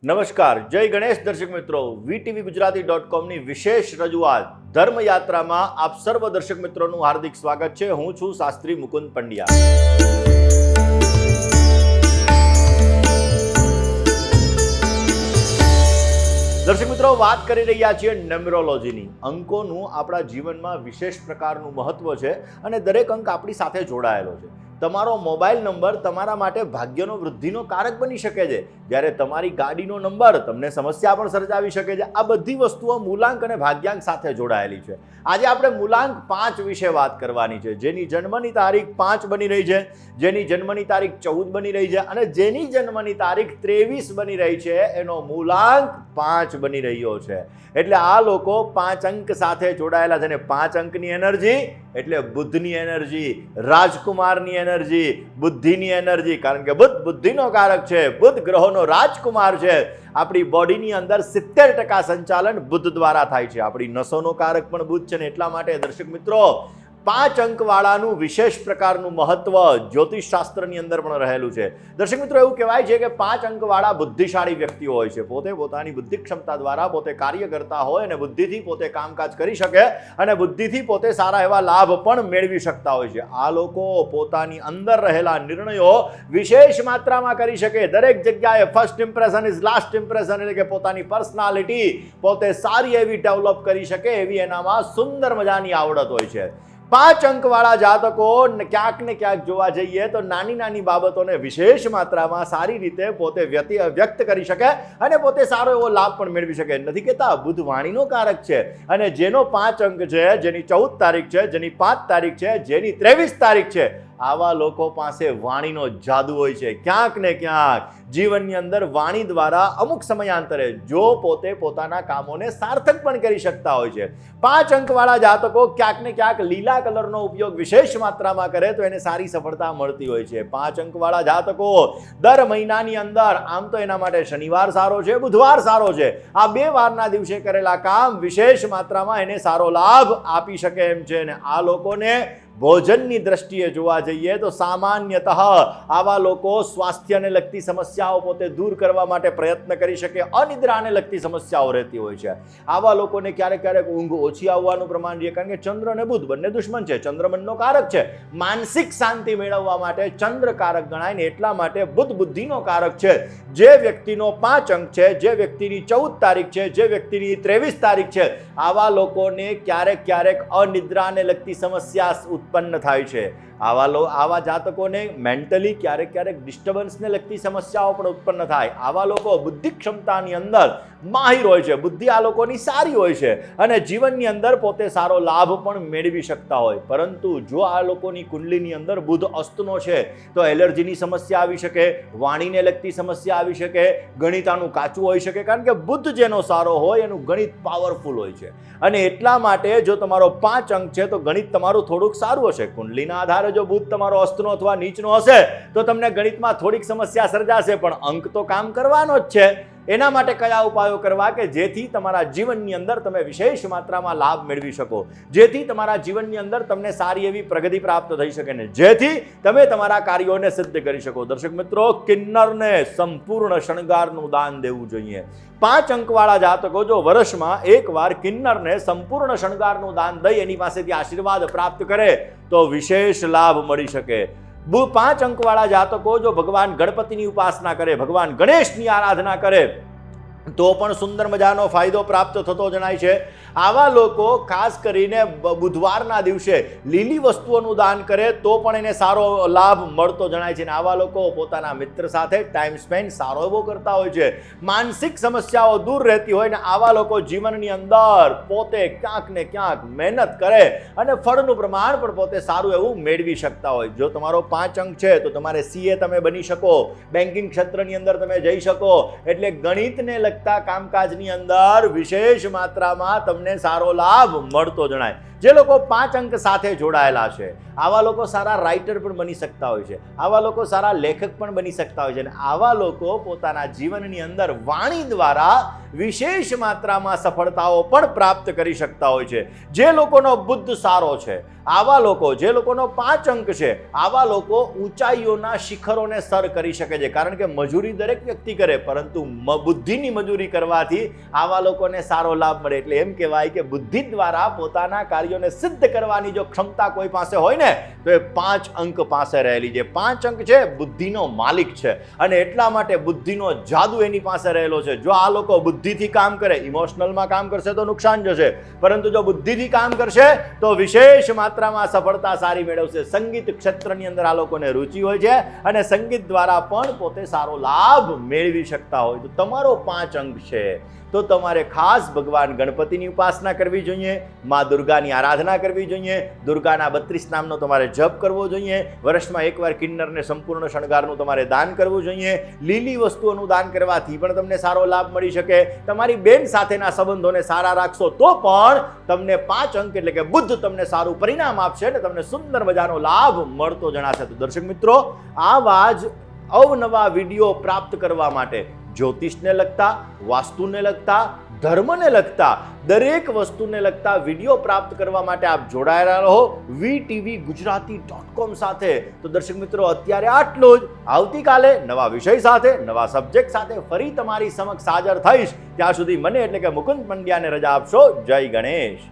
નમસ્કાર, જય ગણેશ દર્શક મિત્રો. વીટીવી ગુજરાતી.comની વિશેષ રજૂઆત ધર્મયાત્રામાં આપ સર્વ દર્શક મિત્રોનું હાર્દિક સ્વાગત છે. હું છું શાસ્ત્રી મુકુંદ પંડ્યા. દર્શક મિત્રો, વાત કરી રહ્યા છીએ ન્યુમરોલોજીની. અંકોનું આપણા જીવનમાં વિશેષ પ્રકારનું મહત્વ છે અને દરેક અંક આપણી સાથે જોડાયેલો છે. તમારો મોબાઈલ નંબર તમારા માટે ભાગ્યનો વૃદ્ધિનો કારક બની શકે છે, જ્યારે તમારી ગાડીનો નંબર તમને સમસ્યા પણ સર્જાવી શકે છે. આ બધી વસ્તુઓ મૂલાંક અને ભાગ્યાંક સાથે જોડાયેલી છે. આજે આપણે મૂલાંક 5 વિશે વાત કરવાની છે. જેની જન્મની તારીખ 5 બની રહી છે, જેની જન્મની તારીખ 14 બની રહી છે અને જેની જન્મની તારીખ 23 બની રહી છે, એનો મૂલાંક 5 બની રહ્યો છે. એટલે આ લોકો 5 અંક સાથે જોડાયેલા છે અને 5 અંકની એનર્જી એટલે બુદ્ધની એનર્જી, રાજકુમારની એનર્જી, બુદ્ધિની એનર્જી. કારણ કે બુદ્ધ બુદ્ધિનો કારક છે, બુદ્ધ ગ્રહોનો રાજકુમાર છે. આપણી બોડીની અંદર 70% સંચાલન બુદ્ધ દ્વારા થાય છે. આપણી નસોનો કારક પણ બુદ્ધ છે ને એટલા માટે દર્શક મિત્રો 5 અંકવાળાનું વિશેષ પ્રકારનું મહત્વ જ્યોતિષ શાસ્ત્રની અંદર પણ રહેલું છે. દર્શક મિત્રો, એવું કહેવાય છે કે 5 અંકવાળા બુદ્ધિશાળી વ્યક્તિઓ હોય છે. પોતે પોતાની બુદ્ધિ ક્ષમતા દ્વારા પોતે કાર્ય કરતા હોય અને બુદ્ધિથી પોતે કામકાજ કરી શકે અને બુદ્ધિથી પોતે સારા એવા લાભ પણ મેળવી શકતા હોય છે. આ લોકો પોતાની અંદર રહેલા નિર્ણયો વિશેષ માત્રામાં કરી શકે. દરેક જગ્યાએ first impression is last impression, એટલે કે પોતાની પર્સનાલિટી પોતે સારી એવી ડેવલપ કરી શકે એવી એનામાં સુંદર મજાની આવડત હોય છે. 5 અંકવાળા જાતકો ક્યાંક ને ક્યાંક જોવા જઈએ તો નાની નાની બાબતોને વિશેષ માત્રામાં સારી રીતે પોતે વ્યક્ત કરી શકે અને પોતે સારો એવો લાભ પણ મેળવી શકે. નથી કહેતા બુદ્ધ વાણીનો કારક છે અને જેનો 5 અંક છે, જેની 14 તારીખ છે, જેની 5 તારીખ છે, જેની 23 તારીખ છે, આવા લોકો પાસે વાણીનો જાદુ હોય છે. ક્યાંક ને ક્યાંક જીવનની અંદર વાણી દ્વારા અમુક સમયાંતરે જો પોતે પોતાના કામોને સાર્થક પણ કરી શકતા હોય છે. 5 અંકવાળા જાતકો ક્યાંક ને ક્યાંક લીલા કલરનો ઉપયોગ વિશેષ માત્રામાં કરે તો એને સારી સફળતા મળતી હોય છે. 5 અંકવાળા જાતકો દર મહિનાની અંદર આમ તો એના માટે શનિવાર સારો છે, બુધવાર સારો છે. આ 2 વારના દિવસે કરેલા કામ વિશેષ માત્રામાં એને સારો લાભ આપી શકે એમ છે. અને આ લોકોને ભોજનની દ્રષ્ટિએ જોવા જઈએ તો સામાન્યતઃ આવા લોકો સ્વાસ્થ્યને લગતી સમસ્યાઓ પોતે દૂર કરવા માટે પ્રયત્ન કરી શકે. અનિદ્રાને લગતી સમસ્યાઓ રહેતી હોય છે. આવા લોકોને ક્યારેક ક્યારેક ઊંઘ ઓછી આવવાનું પ્રમાણ રહે, કારણ કે ચંદ્ર અને બુધ બંને દુશ્મન છે. ચંદ્ર મનનો કારક છે. માનસિક શાંતિ મેળવવા માટે ચંદ્ર કારક ગણાય ને એટલા માટે બુધ બુદ્ધિનો કારક છે. જે વ્યક્તિનો 5 અંક છે, જે વ્યક્તિની 14 તારીખ છે, જે વ્યક્તિની 23 તારીખ છે, આવા લોકોને ક્યારેક ક્યારેક અનિદ્રાને લગતી સમસ્યા ઉત્પન્ન થાય છે. આવા જાતકોને મેન્ટલી ક્યારેક ક્યારેક ડિસ્ટર્બન્સને લગતી સમસ્યાઓ પણ ઉત્પન્ન થાય. આવા લોકો બુદ્ધિ ક્ષમતાની અંદર માહિર હોય છે. બુદ્ધિ આ લોકોની સારી હોય છે અને જીવનની અંદર પોતે સારો લાભ પણ મેળવી શકતા હોય. પરંતુ જો આ લોકોની કુંડલીની અંદર બુધ અસ્તનો છે તો એલર્જીની સમસ્યા આવી શકે, વાણીને લગતી સમસ્યા આવી શકે, ગણિતાનું કાચું હોઈ શકે. કારણ કે બુદ્ધ જેનો સારો હોય એનું ગણિત પાવરફુલ હોય છે અને એટલા માટે જો તમારો 5 અંક છે તો ગણિત તમારું થોડુંક સારું હશે. કુંડલીના આધારે જો બુધ તમારો અસ્તનો અથવા નીચનો હશે તો તમને ગણિતમાં થોડીક સમસ્યા સર્જાશે, પણ અંક તો કામ કરવાનો જ છે. એના માટે કયા ઉપાયો કરવા કે જેથી તમારા જીવનની અંદર તમે વિશેષ માત્રામાં લાભ મેળવી શકો, જેથી તમારા જીવનની અંદર તમને સારી એવી પ્રગતિ પ્રાપ્ત થઈ શકે ને જેથી તમે તમારા કાર્યોને સિદ્ધ કરી શકો. દર્શક મિત્રો, કિન્નરને સંપૂર્ણ શણગારનું દાન દેવું જોઈએ. 5 અંકવાળા જાતકો જો વર્ષમાં એકવાર કિન્નરને સંપૂર્ણ શણગારનું દાન દઈ એની પાસેથી આશીર્વાદ પ્રાપ્ત કરે તો વિશેષ લાભ મળી શકે. 5 અંકવાળા જાતકો જો ભગવાન ગણપતિની ઉપાસના કરે, ભગવાન ગણેશની આરાધના કરે તો પણ સુંદર મજાનો ફાયદો પ્રાપ્ત થતો જણાય છે. આવા લોકો ખાસ કરીને બુધવારના દિવસે લીલી વસ્તુઓનું દાન કરે તો પણ એને સારો લાભ મળતો જણાય છે. અને આવા લોકો પોતાના મિત્ર સાથે ટાઈમ સ્પેન્ડ સારો એવો કરતા હોય છે. માનસિક સમસ્યાઓ દૂર રહેતી હોય ને આવા લોકો જીવનની અંદર પોતે ક્યાંક ને ક્યાંક મહેનત કરે અને ફળનું પ્રમાણ પણ પોતે સારું એવું મેળવી શકતા હોય. જો તમારો 5 અંક છે તો તમારે CA તમે બની શકો, બેન્કિંગ ક્ષેત્રની અંદર તમે જઈ શકો. એટલે ગણિતને કામકાજની અંદર વિશેષ માત્રામાં તમને સારો લાભ મળતો જણાય. જે લોકો 5 અંક સાથે જોડાયેલા છે, આવા લોકો સારા રાઇટર પણ બની શકતા હોય છે, આવા લોકો સારા લેખક પણ બની શકતા હોય છે, અને આવા લોકો પોતાના જીવનની અંદર વાણી દ્વારા વિશેષ માત્રામાં સફળતાઓ પણ પ્રાપ્ત કરી શકતા હોય છે. જે લોકોનો બુદ્ધ સારો છે, આવા લોકો, જે લોકોનો 5 અંક છે, આવા લોકો ઊંચાઈઓના શિખરોને સર કરી શકે છે. કારણ કે મજૂરી દરેક વ્યક્તિ કરે, પરંતુ બુદ્ધિની મજૂરી કરવાથી આવા લોકોને સારો લાભ મળે. એટલે એમ કહેવાય કે બુદ્ધિ દ્વારા પોતાના કાર્યોને સિદ્ધ કરવાની જો ક્ષમતા કોઈ પાસે હોય ને, તો એ 5 અંક પાસે રહેલી છે. 5 અંક છે બુદ્ધિનો માલિક છે, અને એટલા માટે બુદ્ધિનો જાદુ એની પાસે રહેલો છે. જો આ લોકો બુદ્ધિથી કામ કરે, ઇમોશનલમાં કામ કરશે તો નુકસાન જશે, પરંતુ જો બુદ્ધિથી કામ કરશે તો વિશેષ માત્રામાં સફળતા સારી મેળવશે. સંગીત ક્ષેત્રની અંદર આ લોકોને રુચિ હોય છે, અને સંગીત દ્વારા પણ પોતે સારો લાભ મેળવી શકતા હોય. તો તમારો 5 અંક છે, તો તમારે ખાસ ભગવાન ગણપતિની ઉપાસના કરવી જોઈએ, મા દુર્ગાની આરાધના કરવી જોઈએ, દુર્ગાના 32 નામનો તમારે જપ કરવો જોઈએ, વર્ષમાં એકવાર કિન્નરને સંપૂર્ણ શણગારનું તમારે દાન કરવું જોઈએ. લીલી વસ્તુઓનું દાન કરવાથી પણ તમને સારો લાભ મળી શકે. તમારી બેન સાથેના સંબંધોને સારા રાખશો તો પણ તમને 5 અંક એટલે કે બુદ્ધ તમને સારું પરિણામ આપશે, અને તમને સુંદર મજાનો લાભ મળતો જણાશે. તો દર્શક મિત્રો, આવા જ અવનવા વિડીયો પ્રાપ્ત કરવા માટે જ્યોતિષને લગતા, વાસ્તુને લગતા, ધર્મને લગતા, દરેક વસ્તુને લગતા વિડીયો પ્રાપ્ત કરવા માટે આપ જોડાયેલા રહો VTVgujarati.com સાથે. તો દર્શક મિત્રો, અત્યારે આટલું જ. આવતીકાલે નવા વિષય સાથે, નવા સબ્જેક્ટ સાથે ફરી તમારી સમક્ષ હાજર થઈશ. ત્યાં સુધી મને એટલે કે મુકુંદ પંડ્યાને રજા આપશો. જય ગણેશ.